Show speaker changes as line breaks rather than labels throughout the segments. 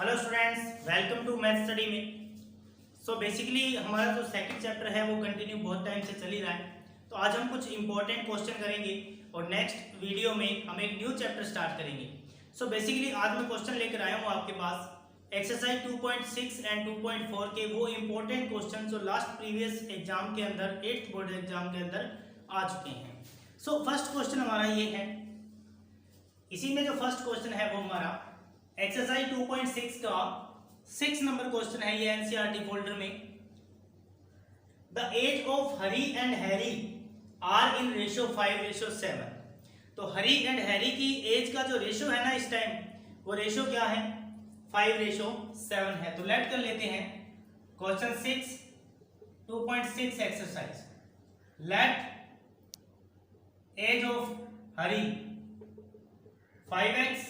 Hello students, welcome to math study में। So basically हमारा जो सेकंड चैप्टर है वो कंटिन्यू बहुत टाइम से चल ही रहा है। तो आज हम कुछ इंपॉर्टेंट क्वेश्चन करेंगे और नेक्स्ट वीडियो में हम एक न्यू चैप्टर स्टार्ट करेंगे। सो बेसिकली आज मैं क्वेश्चन लेकर आया हूँ आपके पास एक्सरसाइज 2.6 एंड 2.4 के वो इंपॉर्टेंट क्वेश्चन जो लास्ट प्रीवियस एग्जाम के अंदर 8th बोर्ड एग्जाम के अंदर आ चुके हैं। सो फर्स्ट क्वेश्चन हमारा ये है, इसी में जो फर्स्ट क्वेश्चन है वो हमारा एक्सरसाइज 2.6 का 6 नंबर क्वेश्चन है। ये एनसीईआरटी फोल्डर में। The age of Hari and Harry are in ratio 5:7। तो हरी एंड हैरी की एज का जो रेशियो है ना इस टाइम, वो रेशियो क्या है? 5:7 है। तो लेट कर लेते हैं question 6 2.6 exercise. Let age of Hari 5x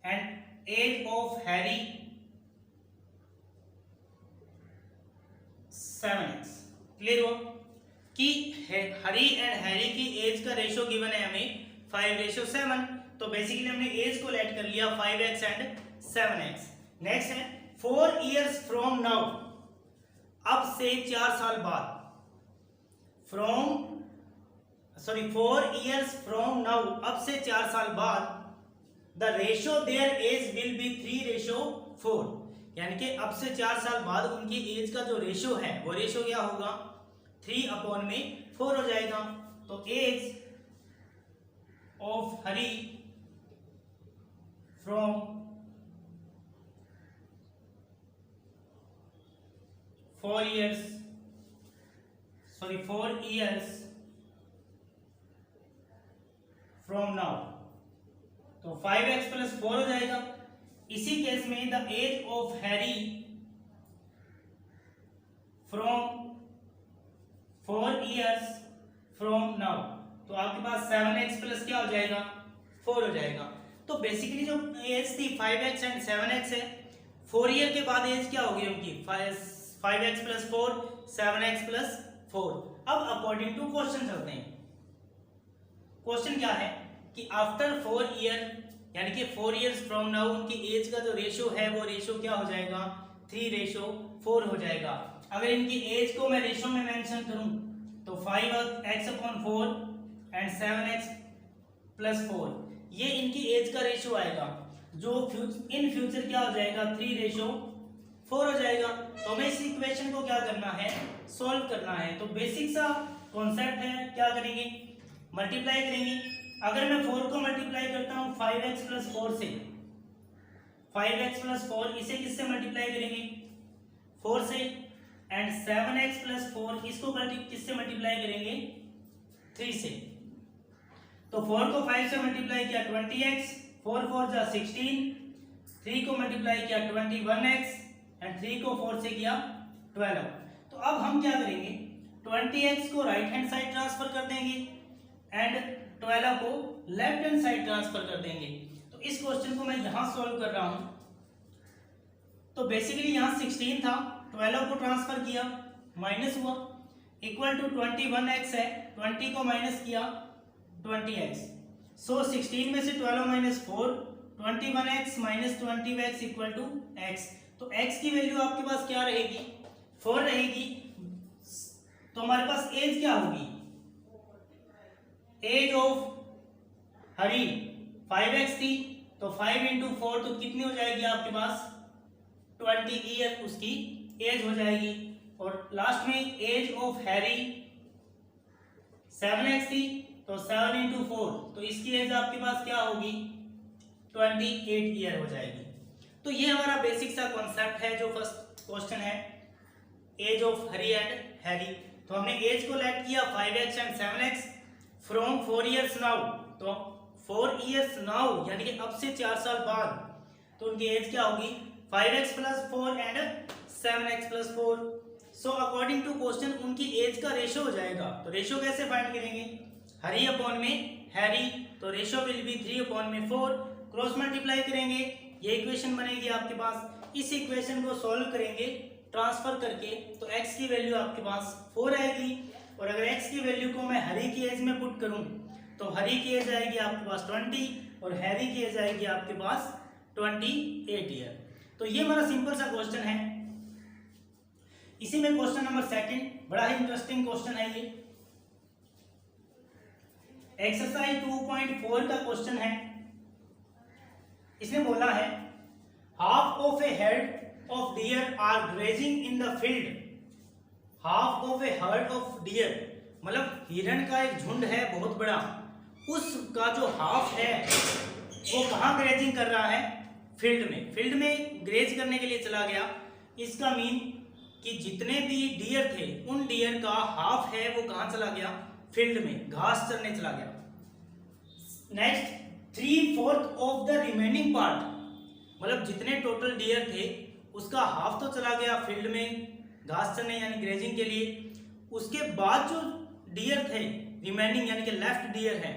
and age of Harry 7x। Clear हो कि हरी एंड हैरी की एज का रेशियो गिवन है हमें 5:7। तो बेसिकली हमने एज को लेट कर लिया 5x एंड 7x। नेक्स्ट है 4 years from now, अब से 4 साल बाद। 4 years from now, अब से 4 साल बाद the ratio their age will be 3:4। यानी कि अब से 4 साल बाद उनकी एज का जो रेशियो है वो रेशियो क्या होगा? 3/4 हो जाएगा। तो age of Hari from 4 years from now, तो 5x + 4 हो जाएगा। इसी केस में the age of Harry from 4 years from now, तो आपके पास 7x + क्या हो जाएगा? 4 हो जाएगा। तो बेसिकली जो एज थी 5x एंड 7x है, 4 ईयर के बाद एज क्या होगी उनकी? 5x + 4 7x + 4। अब अकॉर्डिंग टू क्वेश्चन चलते हैं। क्वेश्चन क्या है कि आफ्टर 4 ईयर यानी कि 4 years फ्रॉम नाउ उनकी एज का जो रेशियो है वो रेशियो क्या हो जाएगा? 3:4 हो जाएगा। अगर इनकी एज को मैं रेशियो में मेंशन करूं तो 5x/4 एंड 7x + 4, ये इनकी एज का रेशियो आएगा जो इन फ्यूचर क्या हो जाएगा? 3:4 हो जाएगा। तो हमें इस इक्वेशन को क्या करना है? सॉल्व करना है। तो बेसिक सा कॉन्सेप्ट है, क्या करेंगे? मल्टीप्लाई करेंगे। अगर मैं 4 को मल्टीप्लाई करता हूं 5x + 4 से, 5x + 4 इसे किससे मल्टीप्लाई करेंगे? 4 से। एंड 7x + 4 इसको किससे मल्टीप्लाई करेंगे? 3 से। तो 4 को 5 से मल्टीप्लाई किया 20x, 4 4 जा 16, 3 को मल्टीप्लाई किया 21x एंड 3 को 4 से किया 12। तो अब हम क्या करेंगे? 20x को राइट हैंड साइड ट्रांसफर कर देंगे एंड 12 को लेफ्ट हैंड साइड ट्रांसफर कर देंगे। तो इस क्वेश्चन को मैं यहां सॉल्व कर रहा हूं। तो बेसिकली यहां 16 था, 12 को ट्रांसफर किया, माइनस हुआ, इक्वल टू 21x है, 20 को माइनस किया 20x। सो 16 में से 12 - 4, 21x - 20x equal to x। तो x की वैल्यू आपके पास क्या रहेगी? 4 रहेगी। तो हमारे पास एज क्या होगी? एज ऑफ हरी 5x थी, तो 5 × 4 तो कितनी हो जाएगी आपके पास? 20 ईयर उसकी एज हो जाएगी। और लास्ट में एज ऑफ हैरी 7x थी, तो 7 × 4 तो इसकी एज आपके पास क्या होगी? 28 ईयर हो जाएगी। तो ये हमारा बेसिक सा कॉन्सेप्ट है जो फर्स्ट क्वेश्चन है, age of Hari and Harry. तो हमने एज को लेट किया 5x and 7x from 4 years now. तो 4 years नाउ यानी कि अब से 4 साल बाद, तो उनकी एज क्या होगी? 5x + 4 and 7x + 4। So according to question उनकी एज का रेशियो हो जाएगा। तो रेशियो कैसे फाइंड करेंगे? हरी अपॉन में हैरी, तो ratio will be 3/4। Cross multiply करेंगे, ये इक्वेशन बनेगी आपके पास। इस इक्वेशन को सॉल्व करेंगे ट्रांसफर करके, तो x की वैल्यू आपके पास 4 आएगी। और अगर x की वैल्यू को मैं हरी की एज में पुट करूं तो हरी की एज आएगी आपके पास 20 और हैरी की एज आएगी आपके पास 28 ईयर। तो ये हमारा सिंपल सा क्वेश्चन है। इसी में क्वेश्चन नंबर सेकंड, बड़ा ही इंटरेस्टिंग क्वेश्चन है ये। एक्सरसाइज 2.4 का क्वेश्चन है। इसने बोला है half of a head of deer are grazing in the field. Half of a herd of deer मतलब हिरण का एक झुंड है बहुत बड़ा, उसका जो हाफ है वो कहाँ ग्रेजिंग कर रहा है? फील्ड में। फील्ड में ग्रेज करने के लिए चला गया। इसका मीन कि जितने भी डियर थे उन डियर का हाफ है वो कहाँ चला गया? फील्ड में, घास चरने चला गया। Next, 3/4 of the remaining part मतलब जितने टोटल डियर थे उसका हाफ तो चला गया फील्ड में घास चरने यानी ग्रेजिंग के लिए। उसके बाद जो डियर थे रिमेनिंग यानी कि लेफ्ट डियर है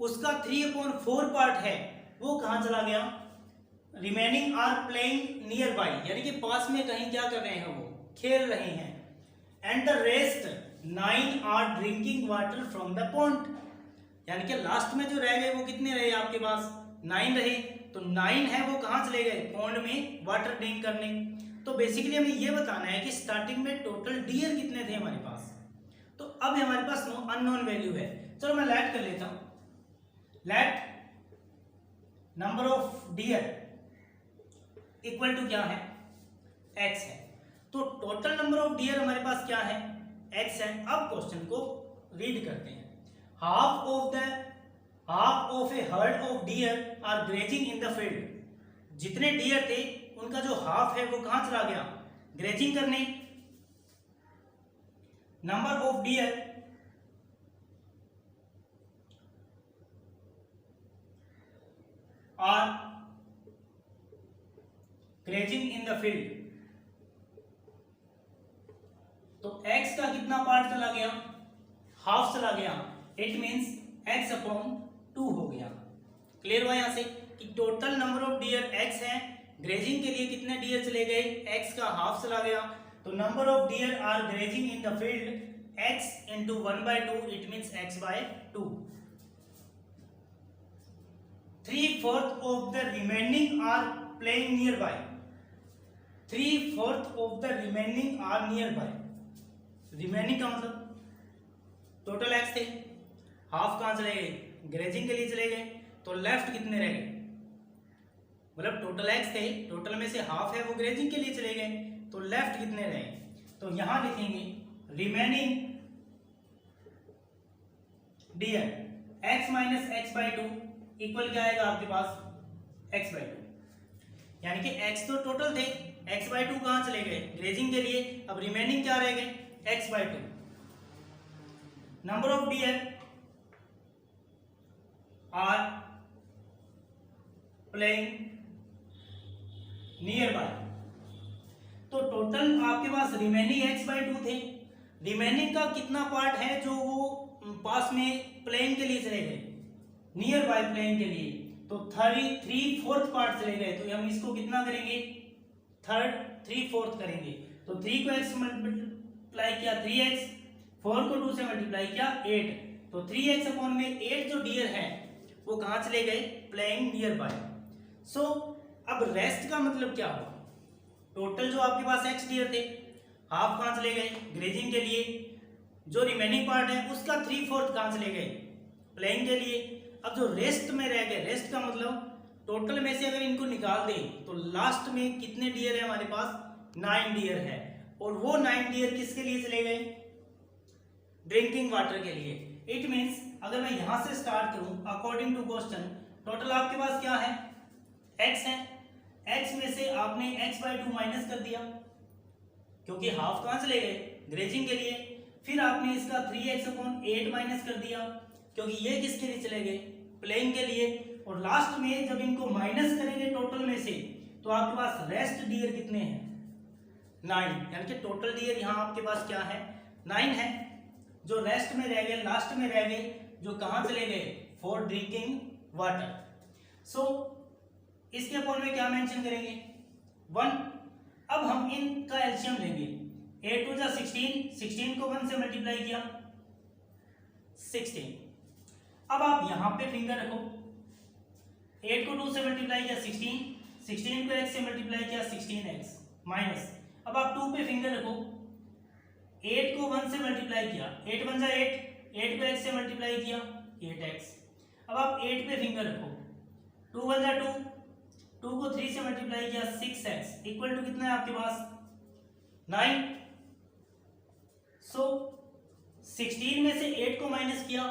उसका 3/4 पार्ट है वो कहाँ चला गया? Remaining are playing nearby यानी कि पास में कहीं क्या कर रहे हैं? वो खेल रहे हैं। And the rest 9 are drinking water from the pond यानी कि लास्ट में जो रह गए वो कितने रहे आपके पास? 9 रहे। तो 9 है वो कहाँ चले गए? पॉन्ड में वाटर ड्रिंक करने। तो बेसिकली हमें ये बताना है कि स्टार्टिंग में टोटल डियर कितने थे हमारे पास। तो अब हमारे पास अननोन वैल्यू है। चलो मैं लेट कर लेता हूं। Let number of deer equal to क्या है? x है। तो टोटल नंबर ऑफ डियर हमारे पास क्या है? x है। अब क्वेश्चन को रीड करते हैं। Half of a herd of deer are grazing in the field. जितने डियर थे उनका जो हाफ है वो कहां चला गया? ग्रेजिंग करने। Number of deer are grazing in the field. तो x का कितना पार्ट चला गया? हाफ चला गया। इट मींस x अपॉन 2 हो गया। क्लियर हुआ यहां से कि total number of dear x है, ग्रेजिंग के लिए कितने डियर चले गए? x का हाफ चला गया। तो number of deer are grazing in the field x into 1/2 it means x/2। 3/4 of the remaining are playing nearby. 3/4 of the remaining are nearby. Remaining का मतलब टोटल x थे, half कहां चले गए? Grazing के लिए चले गए। तो लेफ्ट कितने रह गए? मतलब टोटल x थे, टोटल में से हाफ है वो ग्रेजिंग के लिए चले गए। तो लेफ्ट कितने रहे? तो यहां लिखेंगे remaining deer x minus x/2 equal क्या आएगा आपके पास? x/2। यानी कि x तो टोटल थे, x/2 कहां चले गए? ग्रेजिंग के लिए। अब रिमेनिंग क्या रह गए? x/2। Number of deer are playing nearby. तो टोटल आपके पास रिमेनिंग x/2 थे। रिमेनिंग का कितना पार्ट है जो वो पास में प्लेइंग के लिए चले गए? नियर बाय प्लेइंग के लिए। तो 3/4 पार्ट चले गए। तो हम इसको कितना करेंगे? 3/4 करेंगे। तो 3 को x मल्टीप्लाई किया 3x, 4 को 2 से मल्टीप्लाई किया 8। तो 3x अपॉन में 8 जो डियर है वो कहां चले गए? Playing near by. सो अब रेस्ट का मतलब क्या हुआ? टोटल जो आपके पास x डियर थे हाफ कहां चले गए? ग्रेजिंग के लिए। जो रिमेनिंग पार्ट है उसका 3/4 कहां चले गए? प्लेइंग के लिए। अब जो रेस्ट में रह गए, रेस्ट का मतलब टोटल में से अगर इनको निकाल दें तो लास्ट में कितने डियर है हमारे पास? 9 डियर है। और वो 9 डियर किसके लिए चले गए? ड्रिंकिंग वाटर के लिए। इट मींस अगर मैं यहां से स्टार्ट करूं अकॉर्डिंग टू क्वेश्चन, टोटल आपके पास क्या है? x है। x में से आपने x/2 माइनस कर दिया क्योंकि हाफ कहां चले गए? ग्रेजिंग के लिए। फिर आपने इसका 3x/8 माइनस कर दिया क्योंकि ये किसके लिए चले गए? प्लेइंग के लिए। और लास्ट में जब इनको माइनस करेंगे टोटल में से तो आपके पास रेस्ट डियर कितने हैं? 9। यानी कि टोटल डियर यहां आपके पास क्या है? 9 है। जो रेस्ट में रह गए, लास्ट में रह गए, जो कहां चले गए? For drinking water. सो इसके अपॉन में क्या मेंशन करेंगे? 1। अब हम इनका एलसीएम लेंगे। 8 2 जा 16, 16 को 1 से मल्टीप्लाई किया 16। अब आप यहां पे फिंगर रखो। 8 को 2 से मल्टीप्लाई किया 16, 16 को x से मल्टीप्लाई किया 16x माइनस, अब आप 2 पे फिंगर रखो, 8 को 1 से मल्टीप्लाई किया 8 1 जा 8, 8 को x से मल्टीप्लाई किया 8x, अब आप 8 पे फिंगर रखो, 2 1 जा 2, 2 को 3 से मल्टीप्लाई किया 6x इक्वल टू कितना है आपके पास 9। सो 16 में से 8 को माइनस किया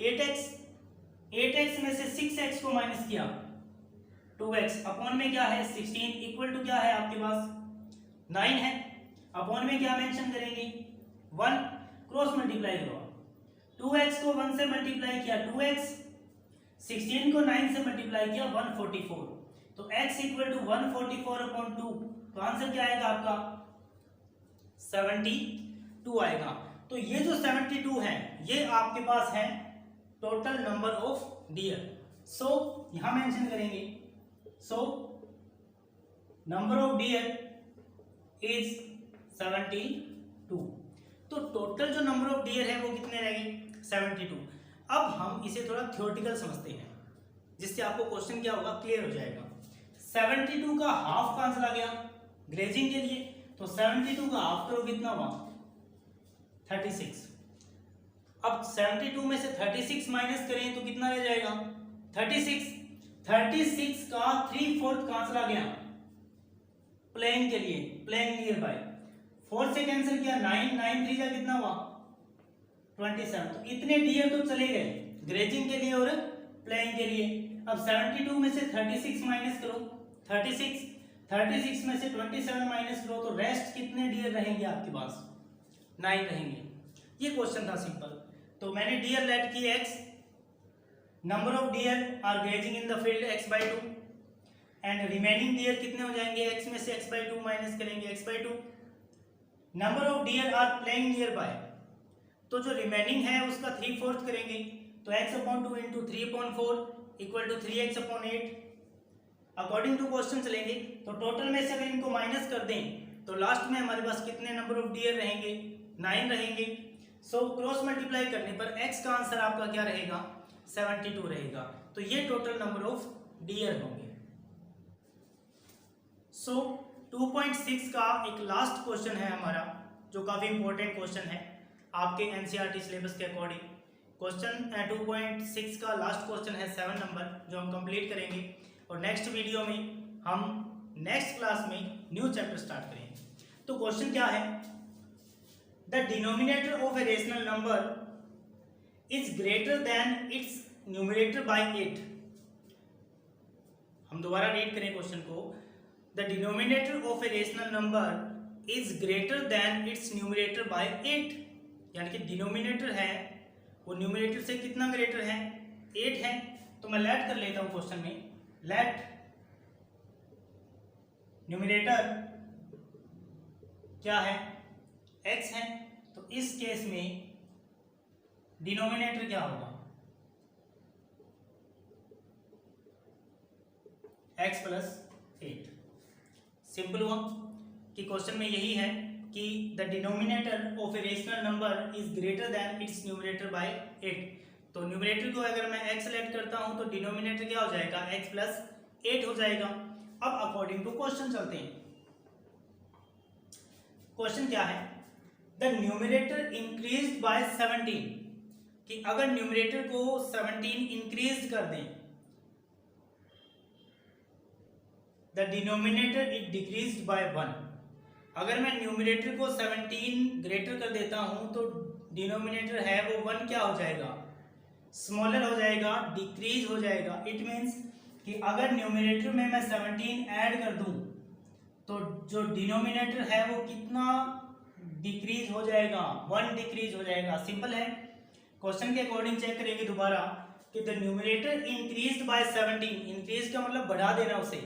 8x, 8x में से 6x को माइनस किया 2x, अपॉन में क्या है 16 इक्वल टू क्या है आपके पास 9 है, अपॉन में क्या मेंशन करेंगे 1, क्रॉस मल्टीप्लाई करो, 2x को 1 से मल्टीप्लाई किया 2x, 16 को 9 से मल्टीप्लाई किया 144, तो x इक्वल टू 144 अपॉन 2, तो आंसर क्या आएगा आपका 72 आएगा। तो ये जो 72 है ये आपके पास है टोटल नंबर ऑफ डियर। सो यहां मेंशन करेंगे, so number of dear is 72। तो टोटल जो नंबर ऑफ डियर है वो कितने रहेंगे 72। अब हम इसे थोड़ा थ्योरेटिकल समझते हैं जिससे आपको क्वेश्चन क्या होगा क्लियर हो जाएगा। 72 का हाफ का आंसर आ गया ग्रेजिंग के लिए, तो 72 का हाफ करो कितना हुआ 36। अब 72 में से 36 माइनस करें तो कितना रह जाएगा 36, 36 का 3/4 का आंसर आ गया प्लेइंग के लिए, प्लेइंग नियर बाय, 4 से कैंसिल किया 9, 9 3 जा कितना हुआ 27। तो इतने डियर तो चले गए ग्रेजिंग के लिए और प्लेइंग के लिए। अब 72 में से 36 माइनस करो 36 में से 27 माइनस करो तो रेस्ट कितने डियर रहेंगे आपके पास 9 रहेंगे। ये क्वेश्चन था सिंपल। तो मैंने डियर लेट की x, number of deer are grazing in the field x/2 and remaining deer कितने हो जाएंगे x में से x/2 माइनस करेंगे x/2। Number of deer are playing nearby, तो जो रिमेनिंग है उसका 3/4 करेंगे तो x/2 into 3/4 equal to 3x/8। According to question चलेंगे तो टोटल में से अगर इनको माइनस कर दें तो लास्ट में हमारे पास कितने नंबर ऑफ डियर रहेंगे 9 रहेंगे। सो क्रॉस मल्टीप्लाई करने पर x का आंसर आपका क्या रहेगा 72 रहेगा। तो ये टोटल नंबर ऑफ डियर होंगे। सो 2.6 का एक लास्ट क्वेश्चन है हमारा जो काफी इंपॉर्टेंट क्वेश्चन है आपके एनसीईआरटी सिलेबस के अकॉर्डिंग। क्वेश्चन 2.6 का लास्ट क्वेश्चन है 7 नंबर जो हम कंप्लीट करेंगे और नेक्स्ट वीडियो में हम नेक्स्ट क्लास में न्यू चैप्टर स्टार्ट करेंगे। तो क्वेश्चन क्या है, the denominator of a rational number is greater than it's numerator bye 8। हम दोबारा रीड करें क्वेश्चन को, the denominator of a rational number is greater than it's numerator bye 8, यानी कि डिनोमिनेटर है वो न्यूमरेटर से कितना ग्रेटर है 8 है। तो मैं लेट कर लेता हूं क्वेश्चन में, लेट न्यूमरेटर क्या है x है, तो इस केस में डिनोमिनेटर क्या होगा x प्लस 8। सिंपल हुआ कि क्वेश्चन में यही है कि the denominator of a rational number is greater than it's numerator bye 8। तो न्यूमरेटर को अगर मैं x सेलेक्ट करता हूं तो डिनोमिनेटर क्या हो जाएगा x प्लस 8 हो जाएगा। अब अकॉर्डिंग टू क्वेश्चन चलते हैं। क्वेश्चन क्या है, द न्यूमरेटर इंक्रीज्ड बाय 17, कि अगर न्यूमरेटर को 17 इंक्रीज कर दें, the denominator is decreased bye 1। अगर मैं न्यूमरेटर को 17 ग्रेटर कर देता हूं तो डिनोमिनेटर है वो 1 क्या हो जाएगा स्मॉलर हो जाएगा, डिक्रीज हो जाएगा। इट मीन्स कि अगर न्यूमरेटर में मैं 17 ऐड कर दूं तो जो डिनोमिनेटर है वो कितना डिक्रीज हो जाएगा 1 डिक्रीज हो जाएगा। सिंपल है, क्वेश्चन के अकॉर्डिंग चेक करेंगे दोबारा कि the numerator increased by 17, increase का मतलब बढ़ा देना उसे,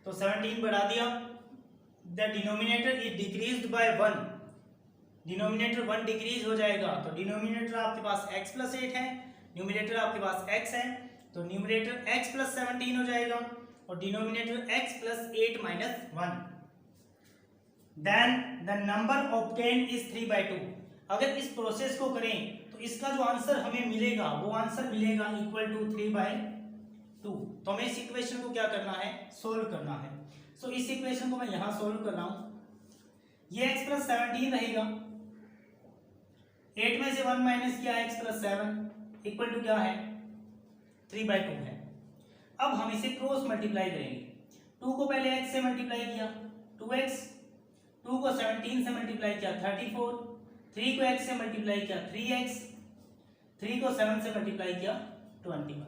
तो 17 बढ़ा दिया, the denominator is decreased bye 1, denominator 1 decrease हो जाएगा। तो डिनोमिनेटर आपके पास x प्लस 8 है, न्यूमरेटर आपके पास x है, तो न्यूमरेटर x प्लस 17 हो जाएगा और denominator x plus 8 minus 1। Then the number obtain is 3/2। अगर इस प्रोसेस को करें तो इसका जो आंसर हमें मिलेगा वो आंसर मिलेगा इक्वल टू 3/2। 2। तो हमें इस इक्वेशन को क्या करना है, सोल्व करना है। सो इस इक्वेशन को मैं यहां सोल्व कर रहा हूं। ये x प्लस 17 रहेगा, 8 में से 1 माइनस किया x प्लस 7 इक्वल टू क्या है 3/2 है। अब हम इसे क्रॉस मल्टीप्लाई करेंगे। 2 को पहले x से मल्टीप्लाई किया 2x, 2 को 17 से मल्टीप्लाई किया 34, 3 को x से मल्टीप्लाई किया 3x, 3 को 7 से मल्टीप्लाई किया 21।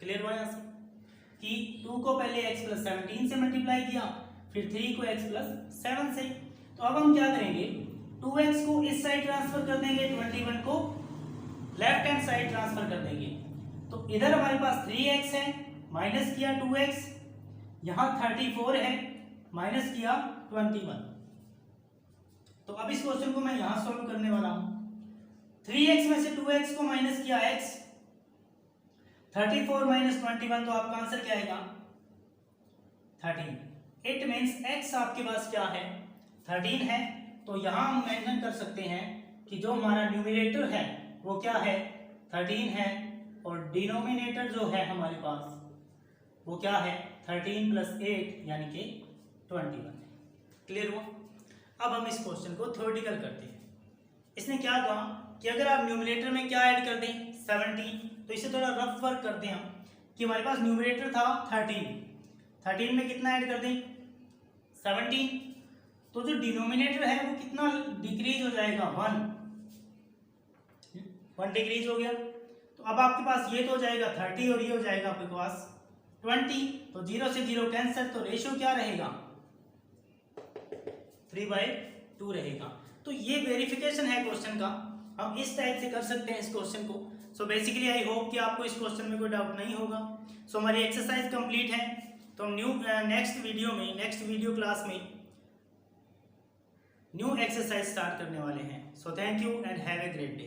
क्लियर हुआ यहाँ से कि 2 को पहले x प्लस 17 से मल्टीप्लाई किया, फिर 3 को x प्लस 7 से। तो अब हम क्या करेंगे, 2x को इस साइड ट्रांसफर कर देंगे, 21 को लेफ्ट हैंड साइड ट्रांसफर कर देंगे। तो इधर हमारे पास 3x है, माइनस किया 2x, यहाँ 34 है, माइनस किया 21। तो अब इस क्वेश्चन को मैं यहां सॉल्व करने वाला हूं। 3x में से 2x को माइनस किया x, 34 माइनस 21, तो आपका आंसर क्या आएगा 13। इट मीन्स x आपके पास क्या है 13 है। तो यहां हम मेंशन कर सकते हैं कि जो हमारा न्यूमरेटर है वो क्या है 13 है, और डिनोमिनेटर जो है हमारे पास वो क्या है 13 प्लस 8 यानी कि 21 है। क्लियर हुआ। अब हम इस क्वेश्चन को थ्योरेटिकल करते हैं। इसने क्या कहा कि अगर आप न्यूमरेटर में क्या ऐड कर दें 17, तो इसे थोड़ा रफ वर्क करते हैं हम कि हमारे पास न्यूमरेटर था 13 में कितना ऐड कर दें 17, तो जो डिनोमिनेटर है वो कितना डिक्रीज हो जाएगा 1 डिक्रीज हो गया। तो अब आपके पास ये तो हो जाएगा 30 और ये हो जाएगा आपके पास 20, तो 0 से 0 कैंसिल, तो रेशियो क्या रहेगा 3/2 रहेगा। तो ये वेरिफिकेशन है क्वेश्चन का, हम इस टाइप से कर सकते हैं इस क्वेश्चन को। सो बेसिकली आई होप कि आपको इस क्वेश्चन में कोई डाउट नहीं होगा। सो हमारी एक्सरसाइज कंप्लीट है। तो हम नेक्स्ट वीडियो क्लास में न्यू एक्सरसाइज स्टार्ट करने वाले हैं। So thank you and have a great day.